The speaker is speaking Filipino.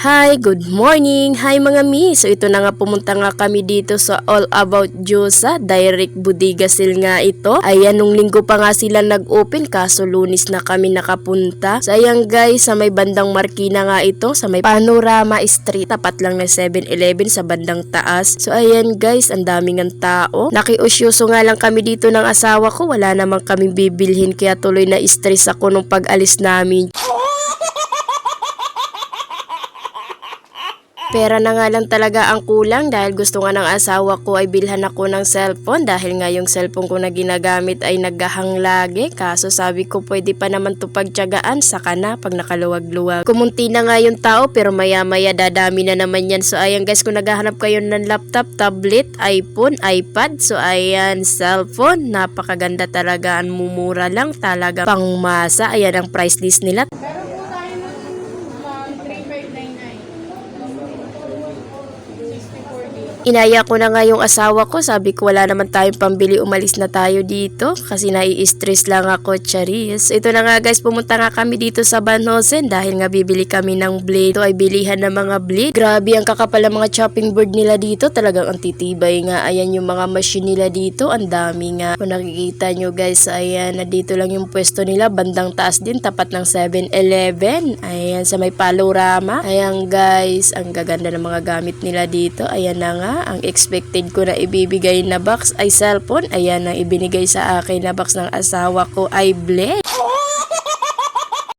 Hi, good morning! Hi mga mi! So ito na nga, pumunta nga kami dito sa All About Diyosa, direct Bodega Sale nga ito. Ayan, nung linggo pa nga sila nag-open kaso Lunes na kami nakapunta. So ayan guys, sa may bandang Marikina nga ito, sa may Panorama Street, tapat lang ng 7-Eleven sa bandang taas. So ayan guys, ang daming ng tao. Nakiusyoso nga lang kami dito ng asawa ko, wala namang kaming bibilhin kaya tuloy na stress ako nung pag-alis namin. Pera na nga lang talaga ang kulang dahil gusto nga ng asawa ko ay bilhan ako ng cellphone dahil nga yung cellphone ko na ginagamit ay naghahang lagi. Kaso sabi ko pwede pa naman to pagtiyagaan, saka na pag nakaluwag-luwag. Kumunti na nga yung tao pero maya-maya dadami na naman yan. So ayan guys, kung naghahanap kayo ng laptop, tablet, iPhone, iPad, so ayan, cellphone, napakaganda talaga, ang mumura lang talaga, pangmasa. Ayan ang price list nila. Meron po tayo ng 3599. 64 days. Inaya ko na nga yung asawa ko, sabi ko wala naman tayong pambili, umalis na tayo dito kasi nai-stress lang ako, charis. Ito na nga guys, pumunta nga kami dito sa Banhosen dahil nga bibili kami ng blade. Ito ay bilihan ng mga blade. Grabe ang kakapal ng mga chopping board nila dito, talagang ang titibay nga. Ayan yung mga machine nila dito, ang dami nga. Kung nakikita nyo guys, ayan, na dito lang yung pwesto nila, bandang taas din, tapat ng 7-Eleven. Ayan, sa may Panorama. Ayan guys, ang gaganda ng mga gamit nila dito. Ayan na nga. Ang expected ko na ibibigay na box ay cellphone. Ayan ang ibinigay sa akin na box ng asawa ko ay blade.